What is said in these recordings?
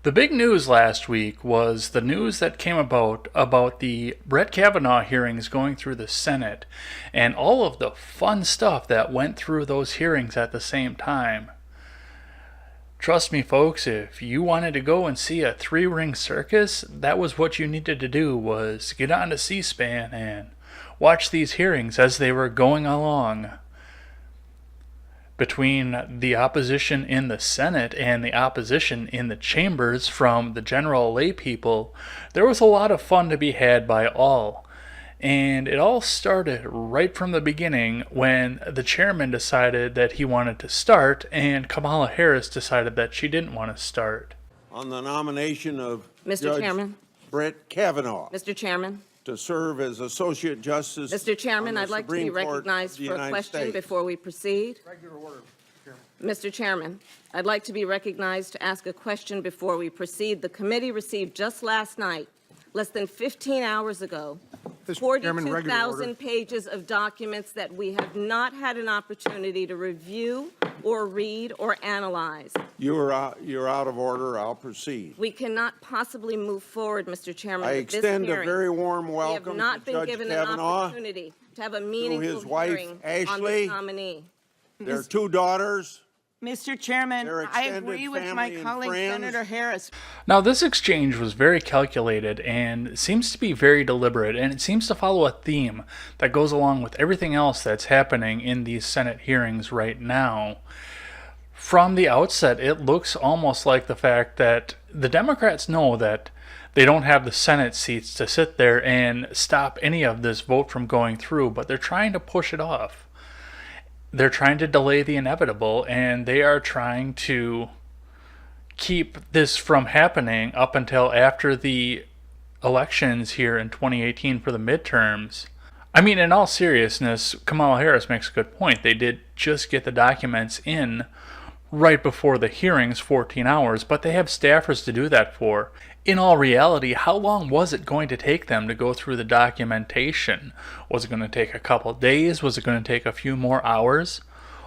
The big news last week was the news that came about the Brett Kavanaugh hearings going through the Senate and all of the fun stuff that went through those hearings at the same time. Trust me, folks, if you wanted to go and see a three-ring circus, that was what you needed to do, was get onto C-SPAN and watch these hearings as they were going along. Between the opposition in the Senate and the opposition in the chambers from the general lay people, there was a lot of fun to be had by all. And it all started right from the beginning when the chairman decided that he wanted to start and Kamala Harris decided that she didn't want to start. On the nomination of Mr. Judge Chairman. Brett Kavanaugh Mr. Chairman. to serve as Associate Justice. Mr. Chairman, on the I'd like to be Supreme Court of recognized the for a United question States. before we proceed. Regular order, Chairman. Mr. Chairman, I'd like to be recognized to ask a question before we proceed. The committee received just last night, less than 15 hours ago, Mr. Chairman, regular order. 42,000 pages of documents that we have not had an opportunity to review or read or analyze. You're out of order. I'll proceed. We cannot possibly move forward, Mr. Chairman, I with this extend a hearing. very warm We have welcome not to been Judge given an Kavanaugh. opportunity to have a meaningful his wife, hearing on Ashley. this nominee. Their two daughters. Mr. Chairman, Their I extended agree with my family and colleague friends. Senator Harris. Now, this exchange was very calculated and seems to be very deliberate, and it seems to follow a theme that goes along with everything else that's happening in these Senate hearings right now. From the outset, it looks almost like the fact that the Democrats know that they don't have the Senate seats to sit there and stop any of this vote from going through, but they're trying to push it off. They're trying to delay the inevitable, and they are trying to keep this from happening up until after the elections here in 2018 for the midterms. I mean, in all seriousness, Kamala Harris makes a good point. They did just get the documents in right before the hearings, 14 hours, but they have staffers to do that for. In all reality, how long was it going to take them to go through the documentation? Was it going to take a couple days? Was it going to take a few more hours?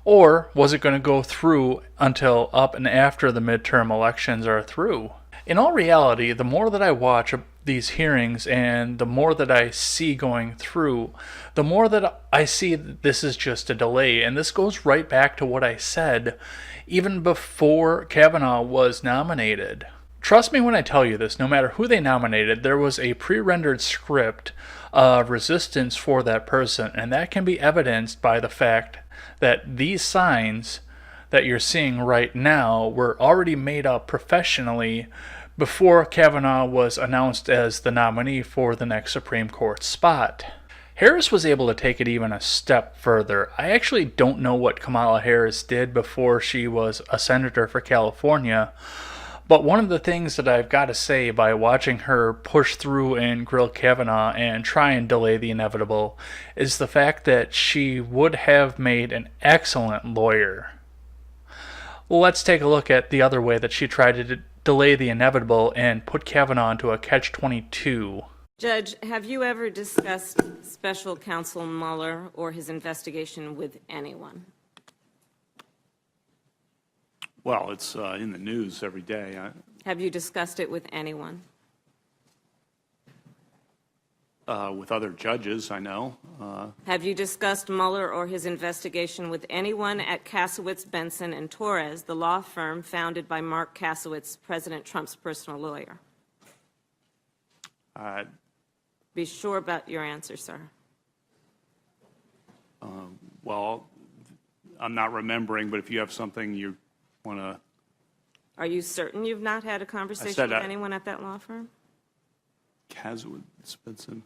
Or was it going to go through until up and after the midterm elections are through? In all reality, the more that I watch these hearings and the more that I see going through, the more that I see that this is just a delay. And this goes right back to what I said even before Kavanaugh was nominated. Trust me when I tell you this, no matter who they nominated, there was a pre-rendered script of resistance for that person, and that can be evidenced by the fact that these signs that you're seeing right now were already made up professionally before Kavanaugh was announced as the nominee for the next Supreme Court spot. Harris was able to take it even a step further. I actually don't know what Kamala Harris did before she was a senator for California, but one of the things that I've got to say by watching her push through and grill Kavanaugh and try and delay the inevitable is the fact that she would have made an excellent lawyer. Let's take a look at the other way that she tried to delay the inevitable and put Kavanaugh into a catch-22. Judge, have you ever discussed Special Counsel Mueller or his investigation with anyone? Well, it's in the news every day. Have you discussed it with anyone? With other judges, I know. Have you discussed Mueller or his investigation with anyone at Kasowitz, Benson, and Torres, the law firm founded by Mark Kasowitz, President Trump's personal lawyer? Be sure about your answer, sir. Well, I'm not remembering, but if you have something you want to... Are you certain you've not had a conversation with anyone at that law firm? Kasowitz, Benson.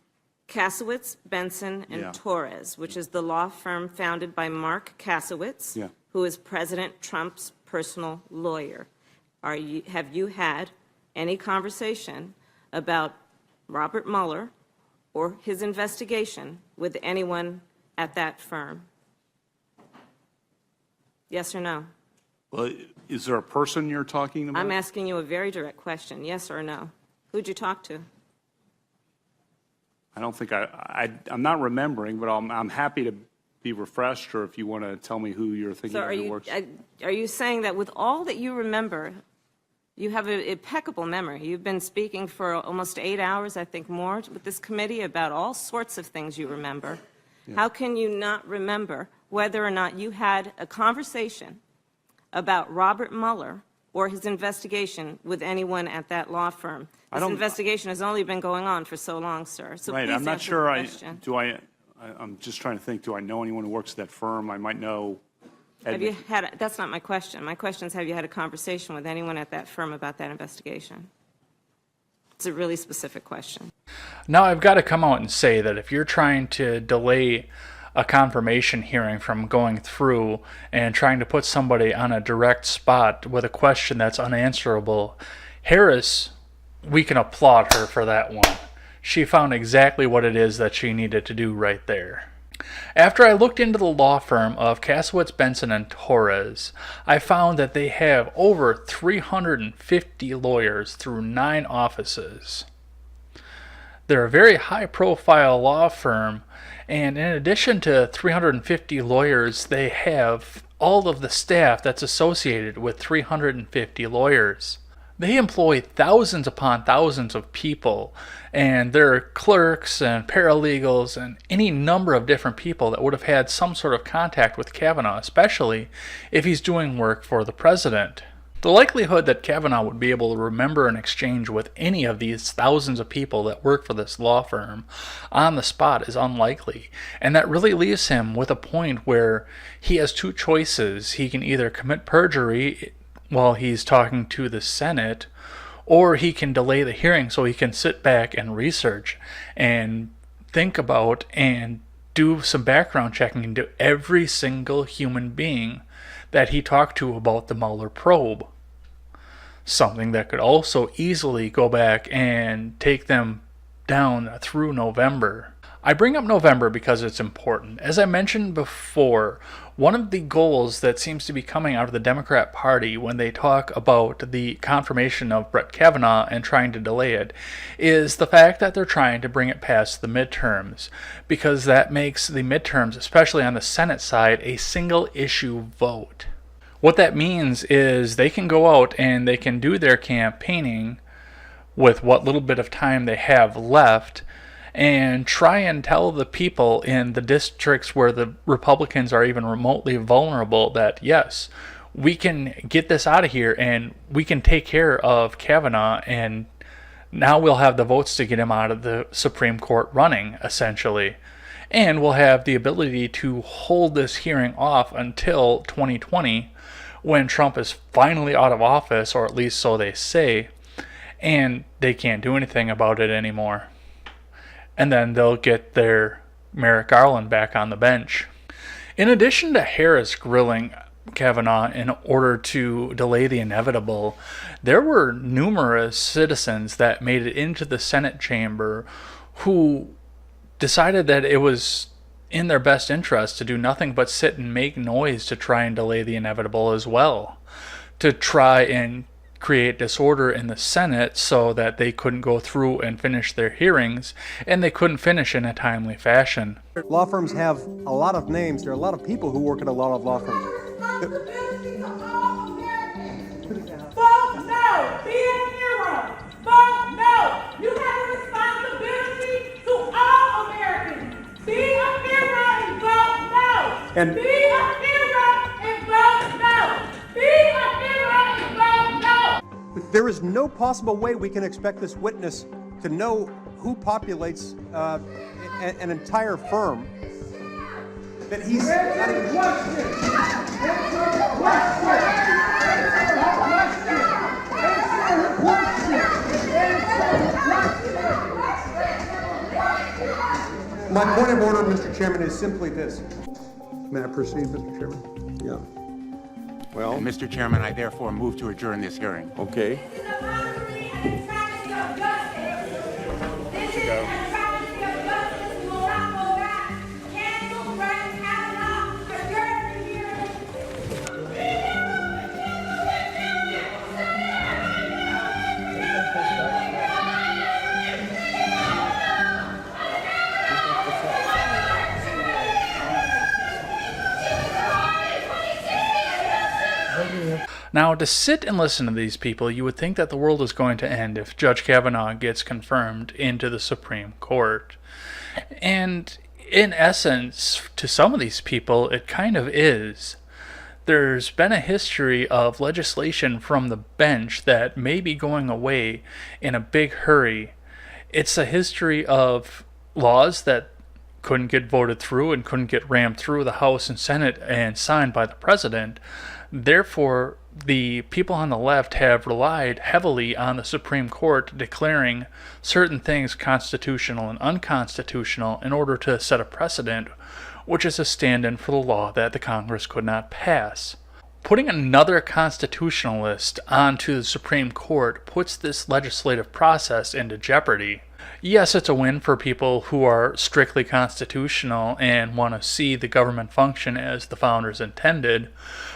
Kasowitz, Benson, and Yeah. Torres, which is the law firm founded by Mark Kasowitz, Yeah. who is President Trump's personal lawyer. Have you had any conversation about Robert Mueller or his investigation with anyone at that firm? Yes or no? Well, is there a person you're talking about? I'm asking you a very direct question, yes or no. Who'd you talk to? I don't think I'm not remembering, but I'm happy to be refreshed, or if you want to tell me who you're thinking So of who works. are you saying that with all that you remember, You have an impeccable memory. You've been speaking for almost 8 hours, I think more, with this committee about all sorts of things you remember. How can you not remember whether or not you had a conversation about Robert Mueller or his investigation with anyone at that law firm? This investigation has only been going on for so long, sir. So Right, please I'm not answer sure the question. I'm just trying to think, do I know anyone who works at that firm? I might know. Have you had, that's not my question. My question is, have you had a conversation with anyone at that firm about that investigation? It's a really specific question. Now, I've got to come out and say that if you're trying to delay a confirmation hearing from going through and trying to put somebody on a direct spot with a question that's unanswerable, Harris, we can applaud her for that one. She found exactly what it is that she needed to do right there. After I looked into the law firm of Kasowitz, Benson, and Torres, I found that they have over 350 lawyers through 9 offices. They're a very high-profile law firm, and in addition to 350 lawyers, they have all of the staff that's associated with 350 lawyers. They employ thousands upon thousands of people, and there are clerks and paralegals and any number of different people that would have had some sort of contact with Kavanaugh, especially if he's doing work for the president. The likelihood that Kavanaugh would be able to remember an exchange with any of these thousands of people that work for this law firm on the spot is unlikely, and that really leaves him with a point where he has 2 choices. He can either commit perjury while he's talking to the Senate, or he can delay the hearing so he can sit back and research and think about and do some background checking into every single human being that he talked to about the Mueller probe. Something that could also easily go back and take them down through November. I bring up November because it's important. As I mentioned before, one of the goals that seems to be coming out of the Democrat Party when they talk about the confirmation of Brett Kavanaugh and trying to delay it is the fact that they're trying to bring it past the midterms, because that makes the midterms, especially on the Senate side, a single issue vote. What that means is they can go out and they can do their campaigning with what little bit of time they have left and try and tell the people in the districts where the Republicans are even remotely vulnerable that, yes, we can get this out of here and we can take care of Kavanaugh, and now we'll have the votes to get him out of the Supreme Court running, essentially. And we'll have the ability to hold this hearing off until 2020 when Trump is finally out of office, or at least so they say, and they can't do anything about it anymore. And then they'll get their Merrick Garland back on the bench. In addition to Harris grilling Kavanaugh in order to delay the inevitable, there were numerous citizens that made it into the Senate chamber who decided that it was in their best interest to do nothing but sit and make noise to try and delay the inevitable as well, to try and create disorder in the Senate so that they couldn't go through and finish their hearings, and they couldn't finish in a timely fashion. Law firms have a lot of names. There are a lot of people who work at a lot of law firms. Vote no! Be a hero! Vote no! You have a responsibility to all Americans. Be a hero and vote no! And be a hero and vote no! Be a hero and vote no! there is no possible way we can expect this witness to know who populates an entire firm that he's not even... My point of order, Mr. Chairman, is simply this. May I proceed, Mr. Chairman? Yeah. Well, Mr. Chairman, I therefore move to adjourn this hearing. okay. This is a mockery and a travesty of justice. This is a travesty of justice will not go back. Cancel Brett Kavanaugh, adjourn the hearing. Now, to sit and listen to these people, you would think that the world is going to end if Judge Kavanaugh gets confirmed into the Supreme Court. And in essence, to some of these people, it kind of is. There's been a history of legislation from the bench that may be going away in a big hurry. It's a history of laws that couldn't get voted through and couldn't get rammed through the House and Senate and signed by the president. Therefore, the people on the left have relied heavily on the Supreme Court declaring certain things constitutional and unconstitutional in order to set a precedent, which is a stand-in for the law that the Congress could not pass. Putting another constitutionalist onto the Supreme Court puts this legislative process into jeopardy. Yes, it's a win for people who are strictly constitutional and want to see the government function as the founders intended,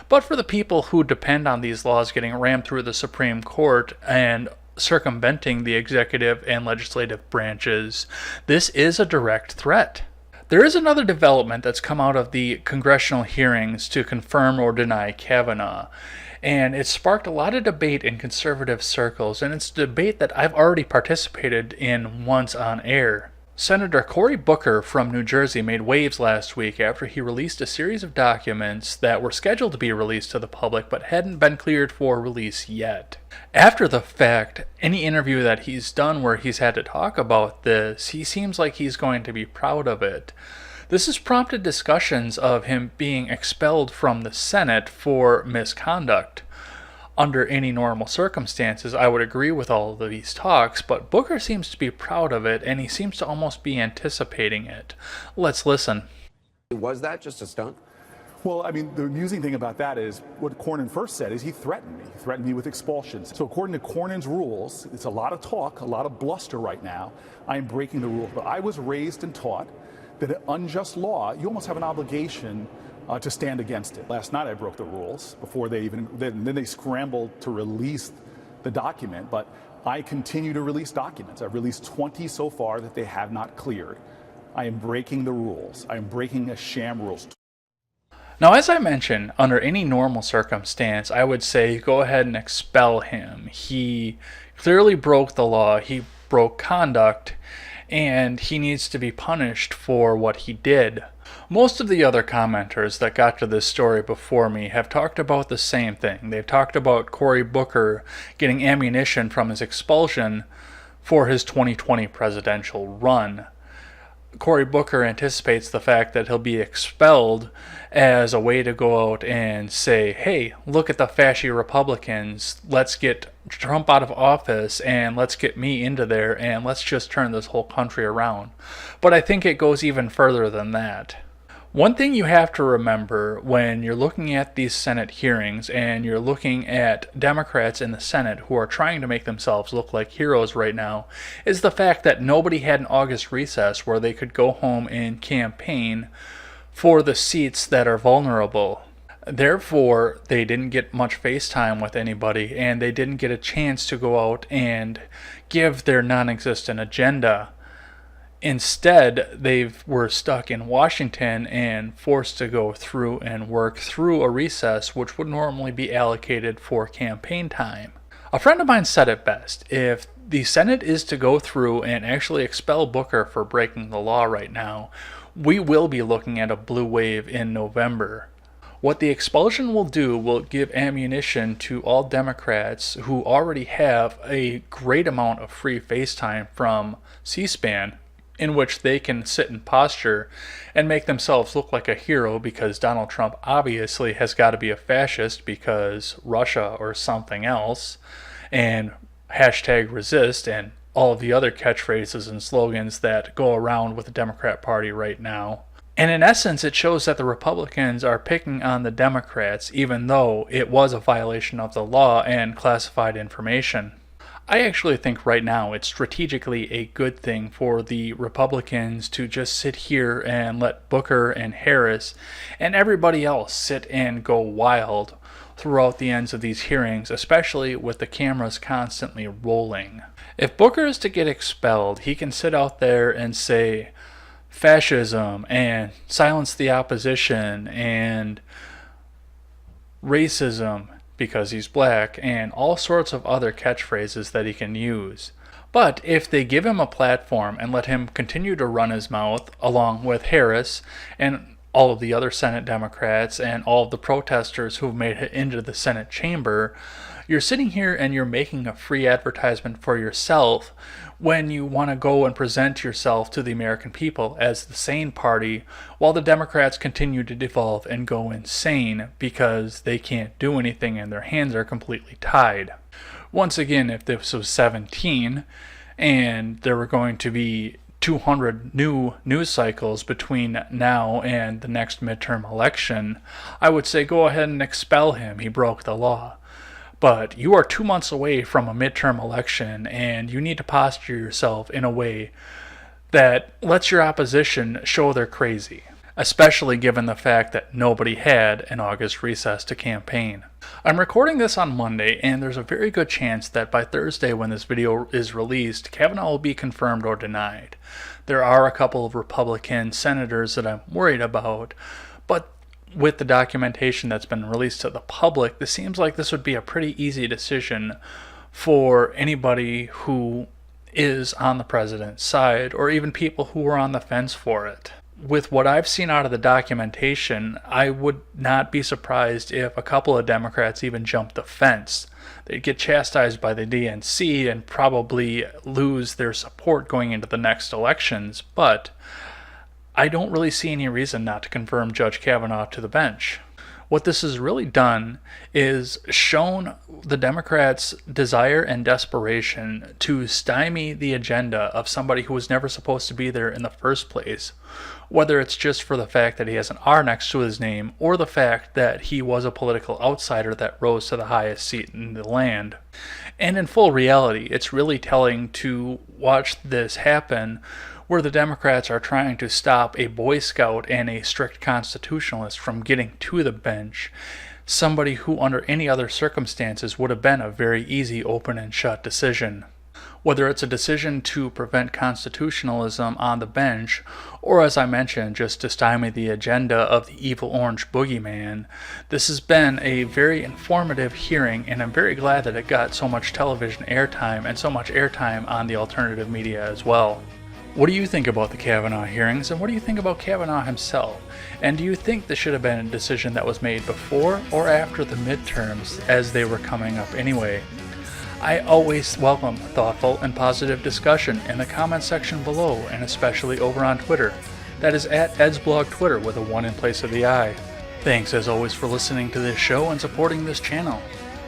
but for the people who depend on these laws getting rammed through the Supreme Court and circumventing the executive and legislative branches, this is a direct threat. There is another development that's come out of the congressional hearings to confirm or deny Kavanaugh, and it sparked a lot of debate in conservative circles, and it's a debate that I've already participated in once on air. Senator Cory Booker from New Jersey made waves last week after he released a series of documents that were scheduled to be released to the public but hadn't been cleared for release yet. After the fact, any interview that he's done where he's had to talk about this, he seems like he's going to be proud of it. This has prompted discussions of him being expelled from the Senate for misconduct. Under any normal circumstances, I would agree with all of these talks, but Booker seems to be proud of it, and he seems to almost be anticipating it. Let's listen. Was that just a stunt? Well, I mean, the amusing thing about that is what Cornyn first said is he threatened me. He threatened me with expulsions. So according to Cornyn's rules, it's a lot of talk, a lot of bluster right now. I am breaking the rules. But I was raised and taught that an unjust law, you almost have an obligation to stand against it. Last night I broke the rules before then they scrambled to release the document, but I continue to release documents. I've released 20 so far that they have not cleared. I am breaking the rules. I am breaking a sham rules. Now, as I mentioned, under any normal circumstance, I would say go ahead and expel him. He clearly broke the law, he broke conduct, and he needs to be punished for what he did. Most of the other commenters that got to this story before me have talked about the same thing. They've talked about Cory Booker getting ammunition from his expulsion for his 2020 presidential run. Cory Booker anticipates the fact that he'll be expelled as a way to go out and say, hey, look at the fascist Republicans, let's get Trump out of office and let's get me into there and let's just turn this whole country around. But I think it goes even further than that. One thing you have to remember when you're looking at these Senate hearings and you're looking at Democrats in the Senate who are trying to make themselves look like heroes right now is the fact that nobody had an August recess where they could go home and campaign for the seats that are vulnerable. Therefore, they didn't get much face time with anybody and they didn't get a chance to go out and give their non-existent agenda. Instead, they were stuck in Washington and forced to go through and work through a recess which would normally be allocated for campaign time. A friend of mine said it best. If the Senate is to go through and actually expel Booker for breaking the law right now, we will be looking at a blue wave in November. What the expulsion will do will give ammunition to all Democrats who already have a great amount of free face time from C-SPAN, in which they can sit in posture and make themselves look like a hero because Donald Trump obviously has got to be a fascist because Russia or something else, and hashtag resist and all of the other catchphrases and slogans that go around with the Democrat Party right now. And in essence, it shows that the Republicans are picking on the Democrats even though it was a violation of the law and classified information. I actually think right now it's strategically a good thing for the Republicans to just sit here and let Booker and Harris and everybody else sit and go wild throughout the ends of these hearings, especially with the cameras constantly rolling. If Booker is to get expelled, he can sit out there and say fascism and silence the opposition and racism, because he's black, and all sorts of other catchphrases that he can use. But if they give him a platform and let him continue to run his mouth, along with Harris and all of the other Senate Democrats and all of the protesters who've made it into the Senate chamber, you're sitting here and you're making a free advertisement for yourself when you want to go and present yourself to the American people as the sane party, while the Democrats continue to devolve and go insane because they can't do anything and their hands are completely tied. Once again, if this was 17 and there were going to be 200 new news cycles between now and the next midterm election, I would say go ahead and expel him. He broke the law. But you are 2 months away from a midterm election, and you need to posture yourself in a way that lets your opposition show they're crazy, especially given the fact that nobody had an August recess to campaign. I'm recording this on Monday, and there's a very good chance that by Thursday when this video is released, Kavanaugh will be confirmed or denied. There are a couple of Republican senators that I'm worried about, but with the documentation that's been released to the public, this seems like this would be a pretty easy decision for anybody who is on the president's side, or even people who are on the fence for it. With what I've seen out of the documentation, I would not be surprised if a couple of Democrats even jumped the fence. They'd get chastised by the DNC and probably lose their support going into the next elections, but I don't really see any reason not to confirm Judge Kavanaugh to the bench. What this has really done is shown the Democrats' desire and desperation to stymie the agenda of somebody who was never supposed to be there in the first place, whether it's just for the fact that he has an R next to his name or the fact that he was a political outsider that rose to the highest seat in the land. And in full reality, it's really telling to watch this happen where the Democrats are trying to stop a Boy Scout and a strict constitutionalist from getting to the bench, somebody who under any other circumstances would have been a very easy open and shut decision. Whether it's a decision to prevent constitutionalism on the bench, or as I mentioned, just to stymie the agenda of the evil orange boogeyman, this has been a very informative hearing, and I'm very glad that it got so much television airtime and so much airtime on the alternative media as well. What do you think about the Kavanaugh hearings, and what do you think about Kavanaugh himself? And do you think this should have been a decision that was made before or after the midterms, as they were coming up anyway? I always welcome thoughtful and positive discussion in the comment section below, and especially over on Twitter. That is at Ed's Blog Twitter with a 1 in place of the I. Thanks as always for listening to this show and supporting this channel.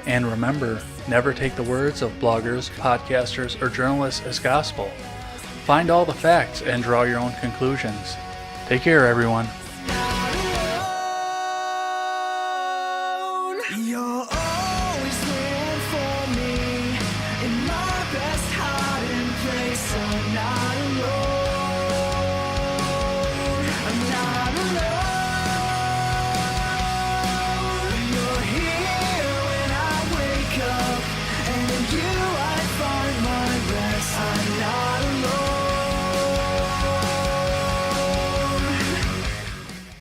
And remember, never take the words of bloggers, podcasters, or journalists as gospel. Find all the facts and draw your own conclusions. Take care, everyone. You're always there for me in my best hiding place. I'm not alone. I'm not alone. You're here when I wake up, and you